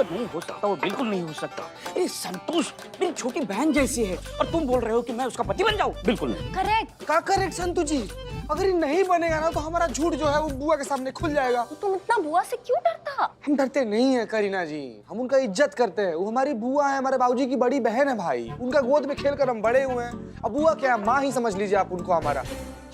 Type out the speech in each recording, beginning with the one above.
नहीं हो सकता, वो बिल्कुल नहीं हो सकता। ये संतोष मेरी छोटी बहन जैसी है और तुम बोल रहे हो कि मैं उसका पति बन जाऊं? बिल्कुल नहीं। करेक्ट। का करेक्ट संतु जी? अगर ये नहीं बनेगा ना तो हमारा झूठ जो है वो बुआ के सामने खुल जाएगा। तो तुम इतना बुआ से क्यों डरता? हम डरते नहीं है करीना जी, हम उनका इज्जत करते हैं। वो हमारी बुआ है, हमारे बाबूजी की बड़ी बहन है भाई। उनका गोद में खेल कर हम बड़े हुए हैं। अब बुआ क्या, माँ ही समझ लीजिए आप उनको हमारा।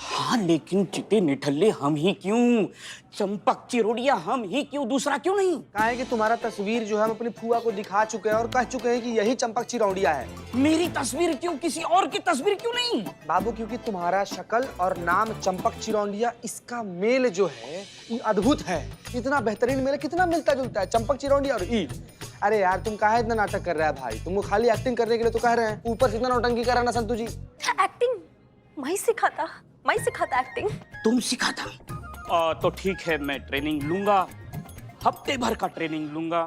हाँ लेकिन चिट्टे निठल्ले हम ही क्यों, चंपक चिरोड़िया हम ही क्यों, दूसरा क्यों नहीं? कहा है कि तुम्हारा तस्वीर जो है हम अपनी फुआ को दिखा चुके हैं और कह चुके हैं कि यही चंपक चिरौड़िया है। मेरी तस्वीर क्यों, किसी और की तस्वीर क्यों नहीं? बाबू क्योंकि तुम्हारा शक्ल और नाम चंपक चिरौंडिया, इसका मेल जो है ये अद्भुत है। इतना बेहतरीन मेल, कितना मिलता जुलता है चंपक चिरौंडिया और ई। अरे यार तुम काहे इतना नाटक कर रहा है भाई? तुमको खाली एक्टिंग करने के लिए तो कह रहे हैं, ऊपर से इतना नौटंकी कर रहा ना संतु जी। एक्टिंग मैं सिखाता एक्टिंग। तुम सिखाता? तो ठीक है, मैं ट्रेनिंग लूंगा, हफ्ते भर का ट्रेनिंग लूंगा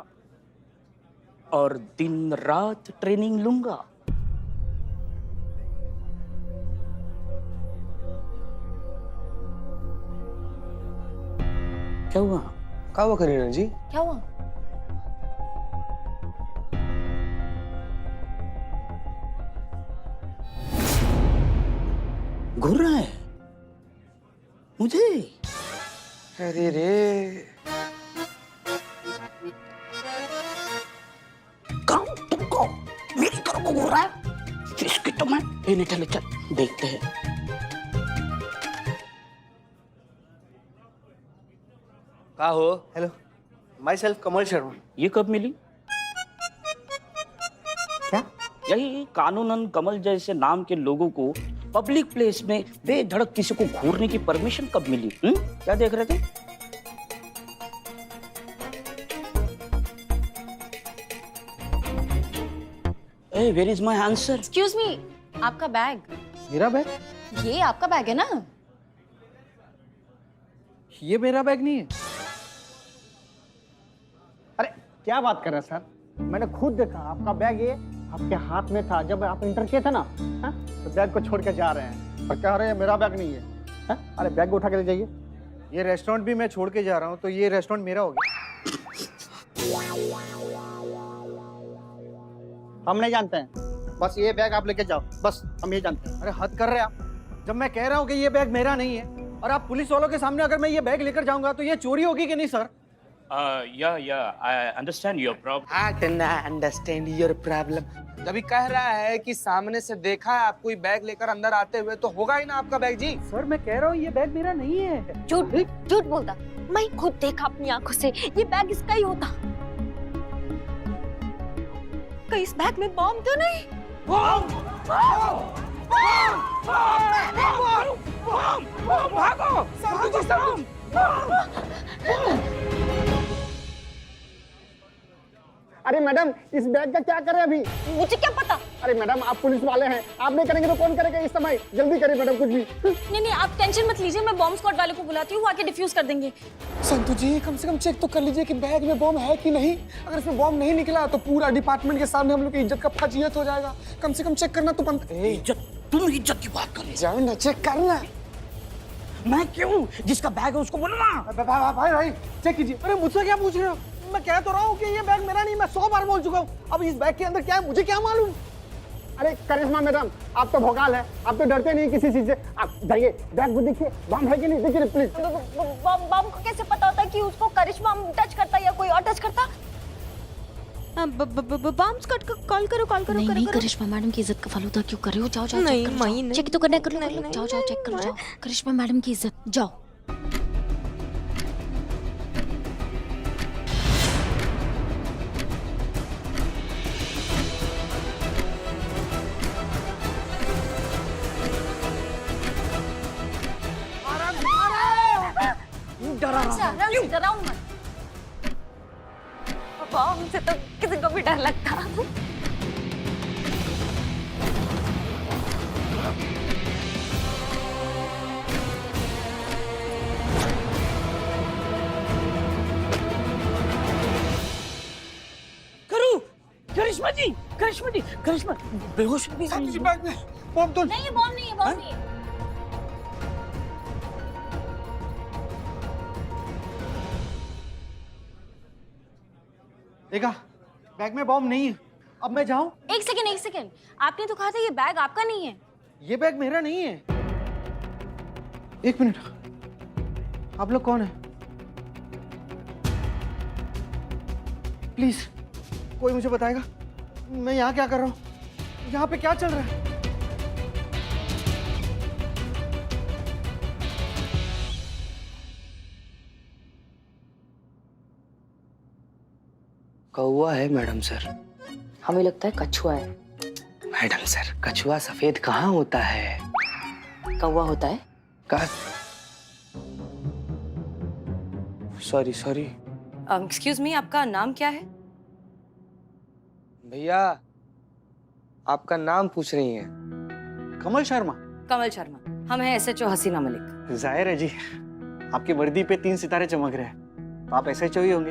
और दिन रात ट्रेनिंग लूंगा। क्या हुआ करीना जी? क्या हुआ? घूर रहा है मुझे? अरे रे, तुमको मेरी तरफ घूर रहा है? इसकी तो मैं नहीं, चल चल देखते हैं। का हो? हेलो, माई सेल्फ कमल शर्मा। ये कब मिली? क्या? यही कानूनन कमल जैसे नाम के लोगों को पब्लिक प्लेस में बेधड़क किसी को घूरने की परमिशन कब मिली? क्या देख रहे थे? Hey, where is my answer? Excuse me, आपका बैग। मेरा बैग? ये आपका बैग है ना? ये मेरा बैग नहीं है। अरे क्या बात कर रहे हैं सर? मैंने खुद देखा आपका बैग ये आपके हाथ में था जब आप इंटर किए थे ना। हा? तो बैग को छोड़ के जा रहे हैं और कह रहे हैं मेरा बैग नहीं है। हा? अरे बैग को उठा के ले जाइए। ये रेस्टोरेंट भी मैं छोड़ के जा रहा हूँ तो ये रेस्टोरेंट मेरा हो गया। हम नहीं जानते हैं, बस ये बैग आप लेके जाओ, बस हम ये जानते हैं। अरे हद कर रहे हैं आप। जब मैं कह रहा हूँ कि ये बैग मेरा नहीं है और आप पुलिस वालों के सामने अगर मैं ये बैग लेकर जाऊंगा तो ये चोरी होगी कि नहीं sir? Yeah, I understand your problem. I cannot understand your problem. जब कह रहा है कि सामने से देखा है आप कोई बैग लेकर अंदर आते हुए तो होगा ही ना आपका बैग जी। सर मैं कह रहा हूँ ये बैग मेरा नहीं है। झूठ बोलता। मैं खुद देखा अपनी आंखों से, ये बैग इसका ही होता। कहीं इस बैग में बॉम्ब तो नहीं? भागो! अरे मैडम इस बैग का क्या करें अभी? मुझे क्या पता? अरे मैडम आप पुलिस वाले हैं, आप नहीं करेंगे तो कौन करेगा इस समय? जल्दी करिए मैडम कुछ भी। नहीं, आप टेंशन मत लीजिए, मैं बॉम्ब स्क्वाड वाले को बुलाती हूँ, वो आके डिफ्यूज कर देंगे। संतु जी कम से कम चेक तो कर लीजिए कि बैग में बॉम्ब है कि नहीं। अगर इसमें बॉम्ब नहीं निकला तो पूरा डिपार्टमेंट के सामने हम लोग की इज्जत का फजीहत हो जाएगा। कम से कम चेक करना तो बनता है। इज्जत? तुम इज्जत की बात कर रहे जाओ ना चेक करना। मैं क्यों? जिसका बैग है उसको बोलो ना। भाई चेक कीजिए। अरे मुझसे क्या पूछ रहे हो? मैं कह तो रहा हूँ कि ये बैग मेरा नहीं, मैं 100 बार बोल चुका हूँ। अब इस बैग के अंदर क्या है मुझे क्या मालूम? अरे करिश्मा मैडम आप तो भोकाल है, आप तो डरते नहीं किसी चीज से। आप जाइए बैग को देखिए, बम है कि नहीं देखिए प्लीज। बम को कैसे पता होता कि उसको करिश्मा टच करता या कोई और टच करता? बम स्क्वाड को कॉल करो। नहीं करिश्मा मैडम की इज्जत का फालूदा क्यों कर रहे हो? जाओ नहीं, चेक तो करना कर लो। जाओ चेक करो जाओ। करिश्मा मैडम की इज्जत, जाओ। डराऊं मत। बॉम्ब से तो किसी को भी डर लगता। करिश्मा बेहोश हो गई। बैग में बॉम्ब तो नहीं, बॉम्ब नहीं है। देखा, बैग में बॉम्ब नहीं है। अब मैं जाऊं? एक सेकेंड, आपने तो कहा था ये बैग आपका नहीं है। ये बैग मेरा नहीं है। एक मिनट, आप लोग कौन है? प्लीज कोई मुझे बताएगा मैं यहाँ क्या कर रहा हूँ? यहाँ पे क्या चल रहा है? कौवा है मैडम सर। हमें लगता है कछुआ है। मैडम सर, कछुआ सफेद कहाँ होता है? कौवा होता है। का सॉरी सॉरी एक्सक्यूज मी, आपका नाम क्या है? भैया, आपका नाम पूछ रही हैं? कमल शर्मा। कमल शर्मा। हम हैं SHO हसीना मलिक। जाहिर है जी, आपकी वर्दी पे 3 सितारे चमक रहे हैं, तो आप SHO ही होंगे,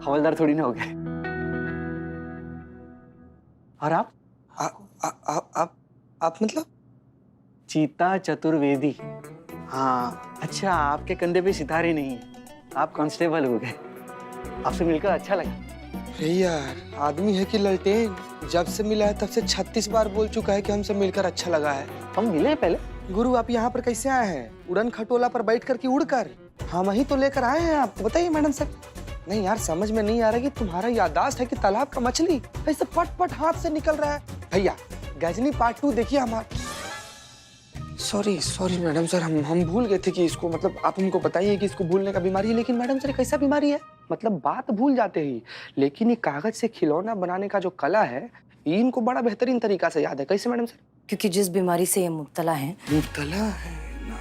हवलदार थोड़ी ना हो गए। और आप? आप मतलब? चीता चतुर्वेदी। हाँ, अच्छा, आपके कंधे पे सितारे नहीं है, आप कांस्टेबल हो गए। आपसे मिलकर अच्छा लगा। अरे यार, आदमी है कि ललटेन? जब से मिला है तब से 36 बार बोल चुका है कि हमसे मिलकर अच्छा लगा है। हम मिले पहले? गुरु, आप यहाँ पर कैसे आए हैं? उड़न खटोला पर बैठ कर कि उड़ कर? हम ही तो लेकर आए हैं आपको। बताइए मैडम सर। नहीं यार, समझ में नहीं आ रहा कि तुम्हारा याददाश्त है कि तालाब का मछली ऐसे पट पट हाथ से निकल रहा है। भैया, गजनी पार्ट 2 देखिए हमारा। सॉरी मैडम सर, हम भूल गए थे कि इसको, मतलब आप हमको बताइए कि इसको भूलने का बीमारी है। लेकिन मैडम सर, कैसा बीमारी है? मतलब बात भूल जाते ही, लेकिन ये कागज से खिलौना बनाने का जो कला है, ये इनको बड़ा बेहतरीन तरीका से याद है। कैसे मैडम सर? क्योंकि जिस बीमारी से ये मुब्तला हैं, मुब्तला है ना,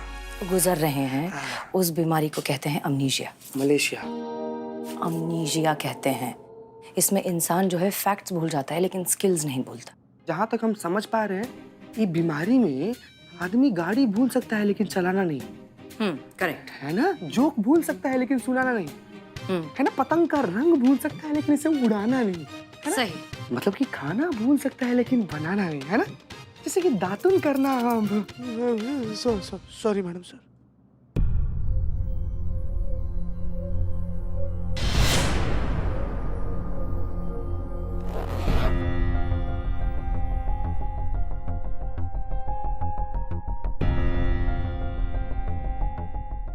गुजर रहे हैं, उस बीमारी को कहते हैं अमनीशिया। मलेशिया। अमनीशिया कहते हैं। इसमें इंसान जो है फैक्ट्स भूल जाता है लेकिन स्किल्स नहीं भूलता। जहाँ तक हम समझ पा रहे हैं, ये बीमारी में आदमी गाड़ी भूल सकता है लेकिन चलाना नहीं। करेक्ट है ना? जोक भूल सकता है लेकिन सुनाना नहीं। है ना? पतंग का रंग भूल सकता है लेकिन इसे उड़ाना नहीं। है ना? सही। मतलब कि खाना भूल सकता है लेकिन बनाना नहीं। है ना? जैसे कि दातुन करना। Sorry madam sir.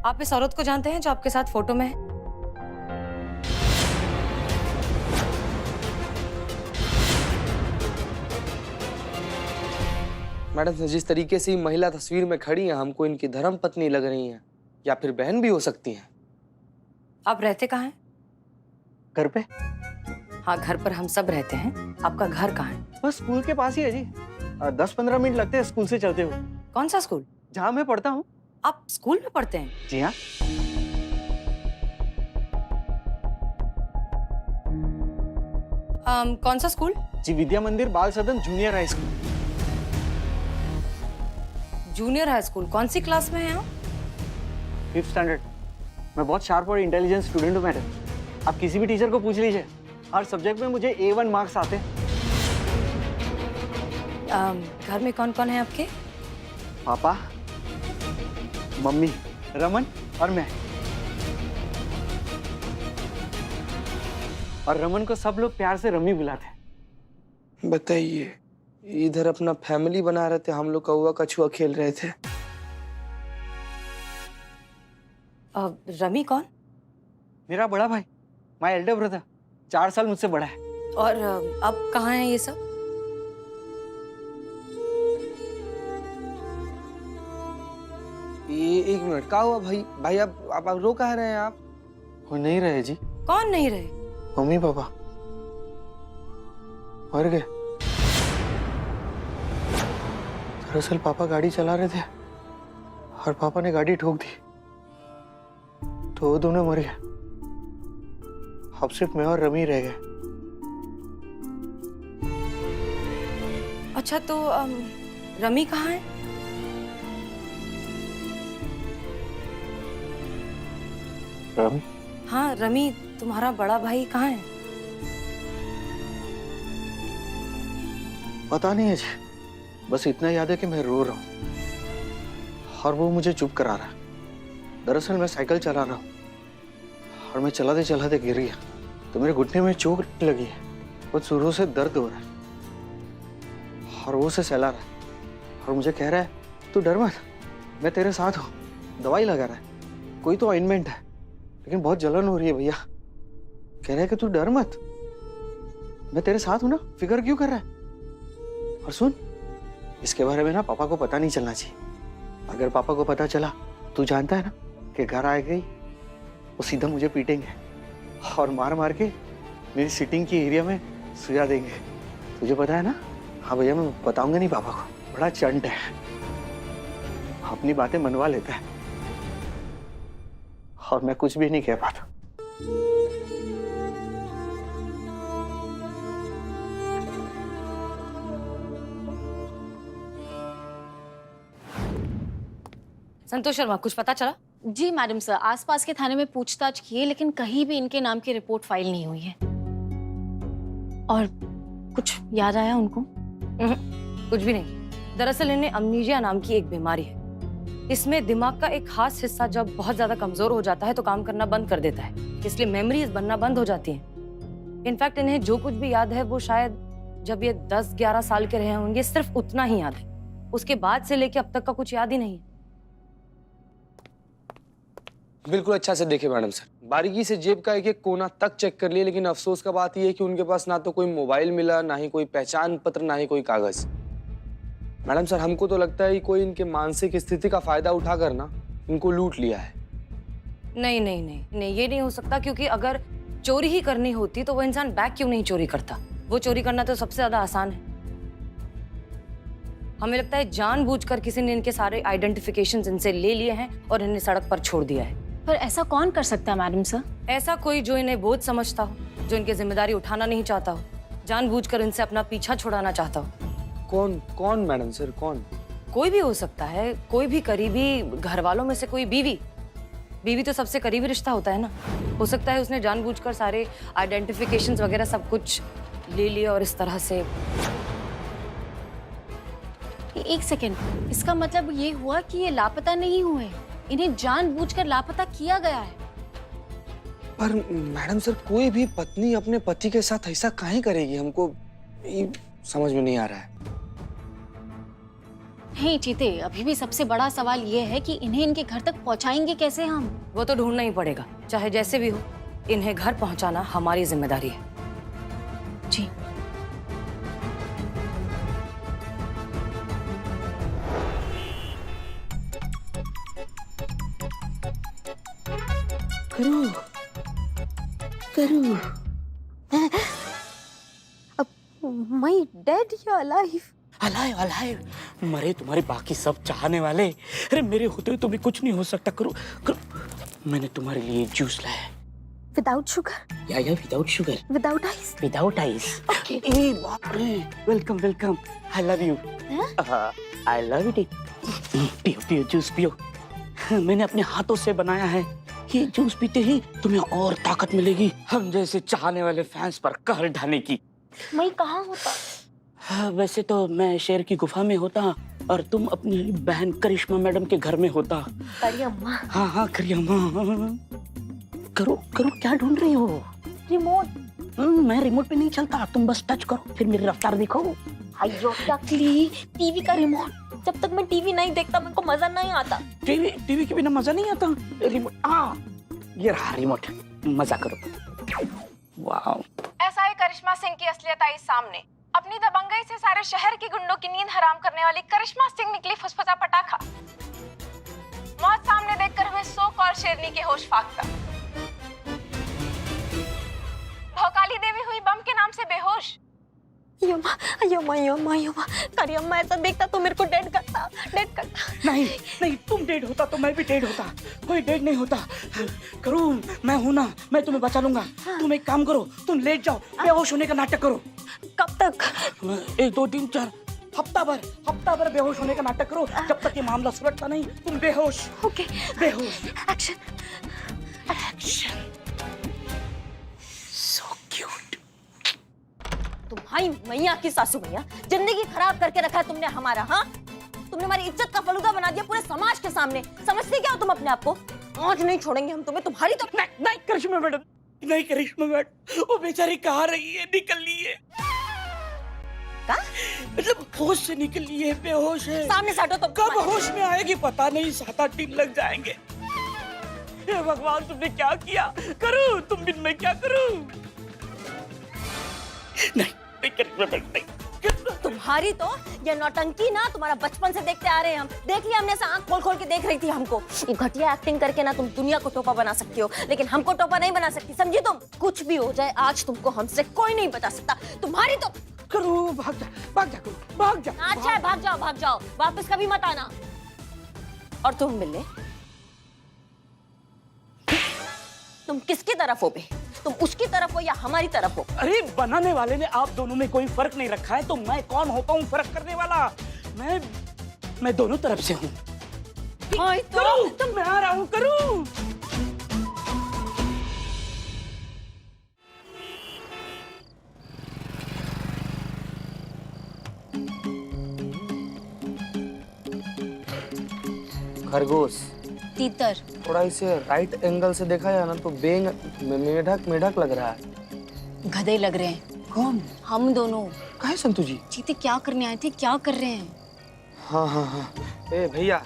आप इस औरत को जानते हैं जो आपके साथ फोटो में है? मैडम सर, जिस तरीके से ये महिला तस्वीर में खड़ी है, हमको इनकी धर्म पत्नी लग रही हैं, या फिर बहन भी हो सकती हैं। आप रहते कहाँ हैं? घर पे? हाँ, घर पर हम सब रहते हैं। आपका घर कहाँ है? बस स्कूल के पास ही है जी। 10-15 मिनट लगते हैं स्कूल से चलते हुए। कौन सा स्कूल? जहाँ मैं पढ़ता हूँ। आप स्कूल में पढ़ते हैं? जी हाँ। कौन सा स्कूल? जी, विद्या मंदिर बाल सदन junior high school. Junior high school. कौन सी क्लास में हैं आप? 5th standard. मैं बहुत शार्प और इंटेलिजेंट स्टूडेंट हूँ मैडम। आप किसी भी टीचर को पूछ लीजिए, हर सब्जेक्ट में मुझे A1 मार्क्स आते हैं। घर में कौन कौन है आपके? पापा, मम्मी, रमन और मैं। और रमन को सब लोग प्यार से रमी बुलाते हैं। बताइए, इधर अपना फैमिली बना रहे थे, हम लोग कौवा कछुआ खेल रहे थे। रमी कौन? मेरा बड़ा भाई, माय एल्डर ब्रदर, 4 साल मुझसे बड़ा है। और अब कहाँ है ये सब? ये एक मिनट, क्या हुआ भाई? भाई आप रो कह रहे हैं आप? वो नहीं रहे जी। कौन नहीं रहे? मम्मी पापा मर गए। दरअसल पापा गाड़ी चला रहे थे और पापा ने गाड़ी ठोक दी, तो वो दोनों मर गए। अब सिर्फ मैं और रमी रह गए। अच्छा, तो रमी कहाँ है? रमी? हाँ, रमी तुम्हारा बड़ा भाई कहाँ है? पता नहीं है जी, बस इतना याद है कि मैं रो रहा हूँ और वो मुझे चुप करा रहा है। दरअसल मैं साइकिल चला रहा हूँ और मैं चलाते चलाते गिर गया तो मेरे घुटने में चोट लगी है, वो शुरू से दर्द हो रहा है और वो से सहला रहा है और मुझे कह रहा है तू डर मत, मैं तेरे साथ हूँ। दवाई लगा रहा है, कोई तो ऑइंटमेंट है, लेकिन बहुत जलन हो रही है भैया। कह रहा है कि तू डर मत, मैं तेरे साथ हूं ना, फिक्र क्यों कर रहा है। और सुन, इसके बारे में ना पापा को पता नहीं चलना चाहिए। अगर पापा को पता चला, तू जानता है ना कि घर आ गई वो सीधा मुझे पीटेंगे और मार मार के मेरी सिटिंग की एरिया में सुझा देंगे। तुझे पता है ना। हाँ भैया, मैं बताऊंगा नहीं पापा को, बड़ा चंट है, अपनी बातें मनवा लेता है और मैं कुछ भी नहीं कह पाता। संतोष शर्मा, कुछ पता चला? जी मैडम सर, आसपास के थाने में पूछताछ की है लेकिन कहीं भी इनके नाम की रिपोर्ट फाइल नहीं हुई है। और कुछ याद आया उनको? कुछ भी नहीं। दरअसल इन्हें अमनीजिया नाम की एक बीमारी है। इसमें दिमाग का एक खास हिस्सा जब बहुत ज्यादा कमजोर हो जाता है तो काम करना बंद कर देता है, इसलिए मेमोरीज बनना बंद हो जाती हैं। इनफैक्ट इन्हें जो कुछ भी याद है वो शायद जब ये 10-11 साल के रहे होंगे, सिर्फ उतना ही याद है। उसके बाद से लेके अब तक का कुछ याद ही नहीं है। बिल्कुल अच्छा से देखे मैडम सर, बारीकी से जेब का एक एक कोना तक चेक कर लिया, लेकिन अफसोस का बात यह है कि उनके पास ना तो कोई मोबाइल मिला, ना ही कोई पहचान पत्र, ना ही कोई कागज। मैडम सर, हमको तो लगता है कोई इनके मानसिक स्थिति का फायदा उठाकर ना इनको लूट लिया है। नहीं नहीं नहीं नहीं, ये नहीं हो सकता, क्योंकि अगर चोरी ही करनी होती तो वो इंसान बैग क्यों नहीं चोरी करता? वो चोरी करना तो सबसे ज्यादा आसान है। हमें लगता है जानबूझकर किसी ने इनके सारे आइडेंटिफिकेशंस इनसे ले लिए हैं और इन्हें सड़क पर छोड़ दिया है। पर ऐसा कौन कर सकता है मैडम सर? ऐसा कोई जो इन्हें बोझ समझता हो, जो इनकी जिम्मेदारी उठाना नहीं चाहता हो, जानबूझकर इनसे अपना पीछा छुड़ाना चाहता हो। कौन कौन मैडम सर, कौन? कोई भी हो सकता है, कोई भी करीबी घर वालों में से कोई। बीवी तो सबसे करीबी रिश्ता होता है ना। हो सकता है उसने जानबूझकर सारे आइडेंटिफिकेशंस वगैरह सब कुछ ले लिया और इस तरह से। एक सेकेंड, इसका मतलब ये हुआ कि ये लापता नहीं हुए, इन्हें जानबूझकर लापता किया गया है। पर मैडम सर, कोई भी पत्नी अपने पति के साथ ऐसा काहे करेगी? हमको ये समझ में नहीं आ रहा है। नहीं चीते, अभी भी सबसे बड़ा सवाल ये है कि इन्हें इनके घर तक पहुंचाएंगे कैसे हम? वो तो ढूंढना ही पड़ेगा, चाहे जैसे भी हो। इन्हें घर पहुंचाना हमारी जिम्मेदारी है। जी। करो करो। My dad या alive? अलाइव अलाइव, मरे तुम्हारे बाकी सब चाहने वाले। अरे मेरे होते तो भी कुछ नहीं हो सकता। करो करो, मैंने तुम्हारे लिए जूस लाया है। Without sugar? या without sugar, Without ice? Without ice. Okay. ए बाप रे, welcome welcome, I love you. I love it. पियो पियो जूस पियो, मैंने अपने हाथों से बनाया है। ये जूस पीते ही तुम्हें और ताकत मिलेगी, हम जैसे चाहने वाले फैंस पर कहर ढाने की। मैं कहाँ होता? हाँ, वैसे तो मैं शेर की गुफा में होता और तुम अपनी बहन करिश्मा मैडम के घर में होता। अरे अम्मा। हाँ हाँ करियम्मा। करो करो, क्या ढूंढ रही हो? रिमोट। मैं रिमोट पे नहीं चलता, तुम बस टच करो, फिर मेरी रफ्तार देखो। अयो टकली, टीवी का रिमोट। जब तक मैं टीवी नहीं देखता मेरे को मजा नहीं आता। टीवी के बिना मजा नहीं आता। रिमोट, ये रहा रिमोट, मजा करो। वाह। एसआई करिश्मा सिंह की असलियत आई सामने। अपनी दबंगई से सारे शहर की गुंडों की नींद हराम करने वाली करिश्मा सिंह निकली फुसफुसा पटाखा। मौत सामने देखकर हुए सो कॉल शेरनी के होश फाख्ता। भौकाली देवी हुई बम के नाम से बेहोश। यम्मा करियम्मा ऐसा देखता तो मेरे को डेड करता। नहीं नहीं, तुम डेड होता तो मैं भी डेड होता। कोई डेड नहीं होता। करो, मैं हूं ना, मैं तुम्हें बचा लूंगा। तुम एक काम करो, तुम लेट जाओ, बेहोश होने का नाटक करो। कब तक? 1 2 3 4 हफ्ता भर बेहोश होने का नाटक करो। जब तक ये मामला सुलझता नहीं, तुम बेहोश। ओके। बेहोश। एक्शन। So cute. तुम्हारी मैया की सासू मैया, जिंदगी खराब करके रखा है तुमने हमारा। हाँ, तुमने हमारी इज्जत का फलूदा बना दिया पूरे समाज के सामने। समझते क्या हो तुम अपने आप को? आज नहीं छोड़ेंगे हम तुम्हें। तुम्हारी तो नहीं करिश्मा मैडम, नहीं करिश्मा मैडम, वो बेचारी कहाँ रही है, निकली है। का? मतलब होश से निकली है, बेहोश है। सामने से हटो तो। कब होश में आएगी पता नहीं, 7-8 दिन लग जाएंगे। हे भगवान, तुमने क्या किया? करूं तुम बिन मैं क्या करूं? नहीं करिश्मा मैडम, नहीं। तुम्हारी तो ये नौटंकी ना तुम्हारा बचपन से देखते आ रहे हैं हम। देख लिया हमने, आंख खोल खोल के देख रही थी हमको। ये घटिया एक्टिंग करके ना तुम दुनिया को टोपा बना सकती हो, लेकिन हमको टोपा नहीं बना सकती, समझी तुम? कुछ भी हो जाए आज तुमको हमसे कोई नहीं बचा सकता। तुम्हारी तो करूँ, भाग जा करूँ, भाग जा। अच्छा है, भाग जाओ, वापस कभी मत आना। और तुम मिले, तुम किसकी तरफ हो बे? तुम उसकी तरफ हो या हमारी तरफ हो? अरे बनाने वाले ने आप दोनों में कोई फर्क नहीं रखा है, तो मैं कौन होता हूँ फर्क करने वाला? मैं दोनों तरफ से हूँ। तो मैं आ रहा हूँ, करूँ। खरगोश। तीतर। थोड़ा इसे राइट एंगल से देखा जाए ना तो मेढक लग रहा है। गधे लग रहे हैं। कौन? हम दोनों। काहे संतु जी? चीते क्या करने आए थे, क्या कर रहे हैं? हाँ। ए भैया,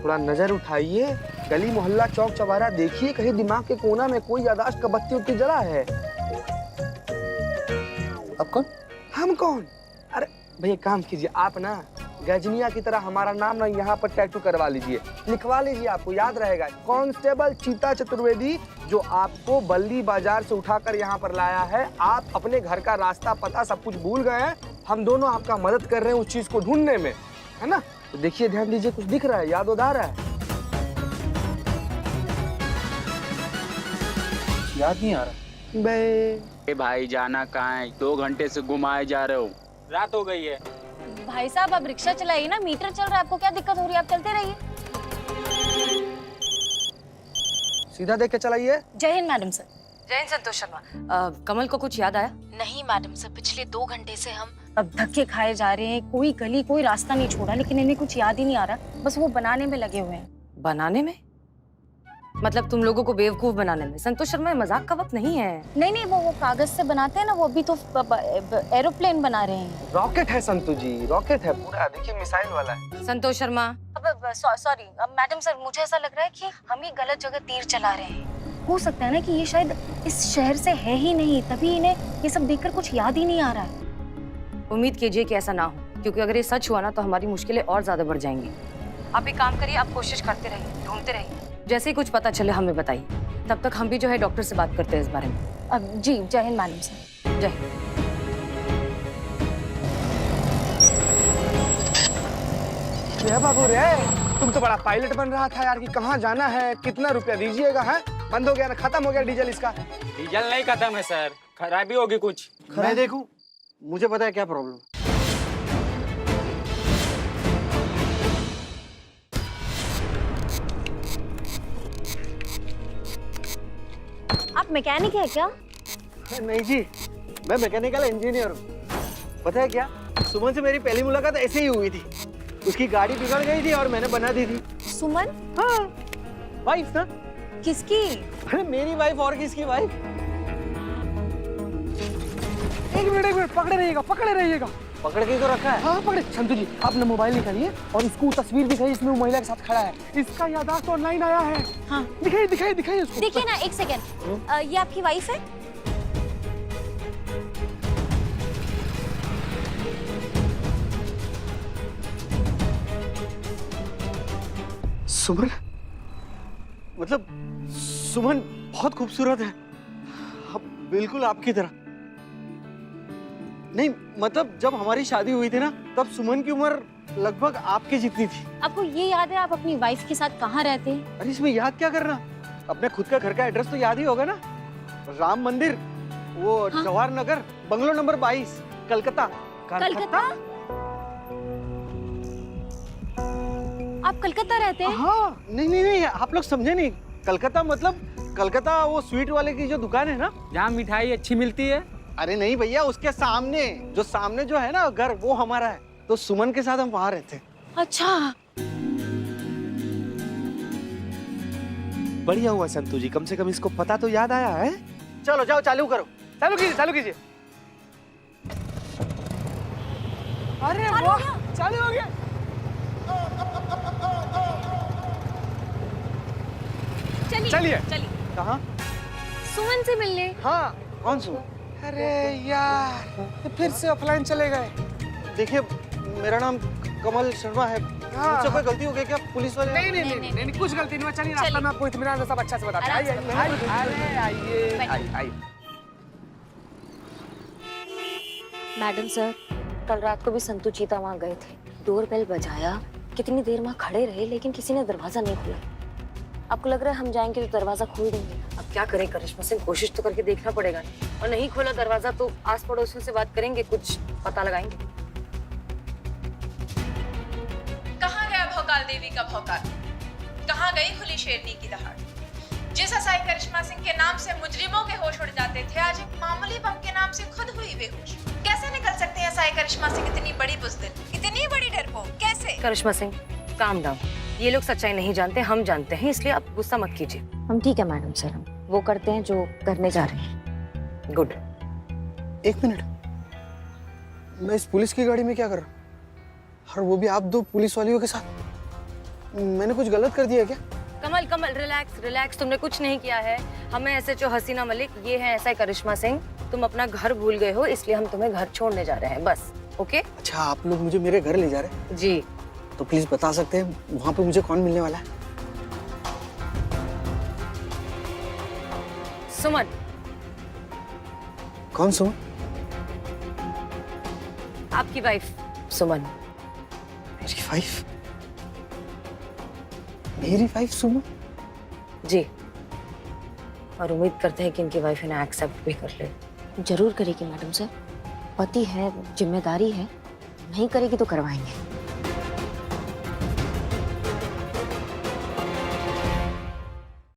थोड़ा नजर उठाइए, गली मोहल्ला चौक चौबारा देखिए, कहीं दिमाग के कोना में कोई याददाश्त का बत्ती उत्ती जला है। अब कौन? हम कौन? अरे भैया काम कीजिए, आप ना गजनिया की तरह हमारा नाम ना यहाँ पर टैटू करवा लीजिए, लिखवा लीजिए, आपको याद रहेगा। कांस्टेबल चीता चतुर्वेदी, जो आपको बल्ली बाजार से उठाकर यहाँ पर लाया है। आप अपने घर का रास्ता पता सब कुछ भूल गए हैं, हम दोनों आपका मदद कर रहे हैं उस चीज को ढूंढने में, है ना? तो देखिए, ध्यान दीजिए, कुछ दिख रहा है, याद आ रहा है? याद नहीं आ रहा बे। भाई जाना कहाँ है? 2 घंटे से घुमाए जा रहे हो, रात हो गई है। भाई साहब, आप रिक्शा चलाइए ना, मीटर चल रहा है, आपको क्या दिक्कत हो रही है? आप चलते रहिए। सीधा देख के चलाइए। जय हिंद मैडम सर। जय हिंद संतोष शर्मा। कमल को कुछ याद आया? नहीं मैडम सर, पिछले 2 घंटे से हम अब धक्के खाए जा रहे हैं, कोई गली कोई रास्ता नहीं छोड़ा, लेकिन इन्हें कुछ याद ही नहीं आ रहा, बस वो बनाने में लगे हुए हैं। बनाने में? मतलब तुम लोगों को बेवकूफ बनाने में? संतोष शर्मा, मजाक का वक्त नहीं है। नहीं, वो कागज से बनाते हैं ना, वो अभी तो एरोप्लेन बना रहे हैं। रॉकेट है संतु जी, रॉकेट है पूरा, देखिए मिसाइल वाला है। Santosh Sharma, sorry madam sir, मुझे ऐसा लग रहा है कि हम ही गलत जगह तीर चला रहे हैं। हो सकता है ना कि ये शायद इस शहर से है ही नहीं, तभी इन्हें ये सब देखकर कुछ याद ही नहीं आ रहा है। उम्मीद कीजिए कि ऐसा ना हो, क्योंकि अगर ये सच हुआ ना तो हमारी मुश्किलें और ज्यादा बढ़ जाएंगी। आप एक काम करिए, आप कोशिश करते रहिए, ढूंढते रहिए, जैसे ही कुछ पता चले हमें बताइए। तब तक हम भी जो है डॉक्टर से बात करते हैं इस बारे में। अब जी, जय हिंद मैडम सर। जय हिंद। ये बाबू रे, तुम तो बड़ा पायलट बन रहा था यार, कि कहाँ जाना है, कितना रुपया दीजिएगा? है बंद हो गया ना, खत्म हो गया डीजल इसका? डीजल नहीं खत्म है सर, खराबी होगी कुछ। मैं देखूं, मुझे पता है क्या प्रॉब्लम। आप मैकेनिक है क्या? नहीं जी, मैं मैकेनिकल इंजीनियर हूँ। पता है क्या, सुमन से मेरी पहली मुलाकात ऐसे ही हुई थी। उसकी गाड़ी बिगड़ गई थी और मैंने बना दी थी। सुमन? हाँ, वाइफ ना। किसकी? अरे मेरी वाइफ और किसकी वाइफ? एक मिनट, पकड़े रहिएगा। पकड़ के तो रखा है। हाँ पकड़े। संतु जी, आपने मोबाइल निकालिए और इसको तस्वीर दिखाई, इसमें वो महिला के साथ खड़ा है। इसका याददाश्त ऑनलाइन आया है। हाँ, दिखाइए उसको। देखिए ना, एक सेकेंड, ये आपकी वाइफ है? सुमन? मतलब सुमन बहुत खूबसूरत है, बिल्कुल आपकी तरह। नहीं मतलब जब हमारी शादी हुई थी ना, तब सुमन की उम्र लगभग आपके जितनी थी। आपको ये याद है आप अपनी वाइफ के साथ कहाँ रहते हैं? अरे इसमें याद क्या करना, अपने खुद का घर का एड्रेस तो याद ही होगा ना। राम मंदिर, वो हाँ? Jawahar Nagar, bungalow number 22, Calcutta. कलकत्ता? आप कलकत्ता रहते हैं? हाँ, नहीं, आप लोग समझे नहीं। कलकत्ता मतलब कलकत्ता वो स्वीट वाले की जो दुकान है ना, जहाँ मिठाई अच्छी मिलती है। अरे नहीं भैया, उसके सामने जो है ना घर, वो हमारा है। तो सुमन के साथ हम वहाँ रहते हैं। अच्छा, बढ़िया हुआ संतु जी, कम से कम इसको पता तो याद आया है। चलो जाओ चालू करो। चालू कीजिए, चालू कीजिए। अरे वाह, चालू हो गया। चलिए। चलिए कहाँ? सुमन से मिलने। हाँ, कौन सुन? अरे यार, ये फिर से ऑफलाइन चले गए। देखिए मेरा नाम कमल शर्मा है। हाँ, मुझसे कोई गलती हो गई क्या? पुलिस वाले नहीं, कुछ गलती नहीं हुआ। चलिए रास्ता में आपको इत्मीनान से सब अच्छा से बताते हैं। आइए, अरे आइए। मैडम सर, कल रात को भी संतू चीता वहाँ गए थे। डोर बेल बजाया, कितनी देर वहाँ खड़े रहे लेकिन किसी ने दरवाजा नहीं खोला। आपको लग रहा है हम जाएंगे तो दरवाजा खोल देंगे? अब क्या करें करिश्मा सिंह, कोशिश तो करके देखना पड़ेगा ना। और नहीं खोला दरवाजा तो आस पड़ोसियों से बात करेंगे, कुछ पता लगाएंगे। कहाँ गया भौकाल देवी का भौकाल? कहाँ गई खुली शेरनी की दहाड़? जिस असाई करिश्मा सिंह के नाम से मुजरिमों के होश उड़ जाते थे, आज एक मामूली बम के नाम से खुद हुई बेहोश। कैसे निकल सकते हैं असाई करिश्मा सिंह इतनी बड़ी बुज़दिल, इतनी बड़ी डरपोक? कैसे? करिश्मा सिंह काम डाउन, ये लोग सच्चाई नहीं जानते, हम जानते हैं, इसलिए आप गुस्सा मत कीजिए। हम ठीक है मैडम सर, हम वो करते हैं जो करने जा रहे हैं। गुड। एक मिनट, मैं इस पुलिस की गाड़ी में क्या कर रहा हूँ? और वो भी आप दो पुलिस वालियों के साथ। मैंने कुछ गलत कर दिया क्या? कमल कमल रिलैक्स, तुमने कुछ नहीं किया है। हमें SHO हसीना मलिक, ये है SI करिश्मा सिंह। तुम अपना घर भूल गए हो, इसलिए हम तुम्हें घर छोड़ने जा रहे हैं, बस। ओके? अच्छा, आप लोग मुझे मेरे घर ले जा रहे हैं? जी। तो प्लीज बता सकते हैं वहाँ पे मुझे कौन मिलने वाला है? सुमन। कौन सुमन? आपकी वाइफ सुमन। मेरी वाइफ? मेरी वाइफ सुमन? जी। और उम्मीद करते हैं कि इनकी वाइफ इन्हें एक्सेप्ट भी कर ले। जरूर करेगी मैडम सर, पति है, जिम्मेदारी है, नहीं करेगी तो करवाएंगे।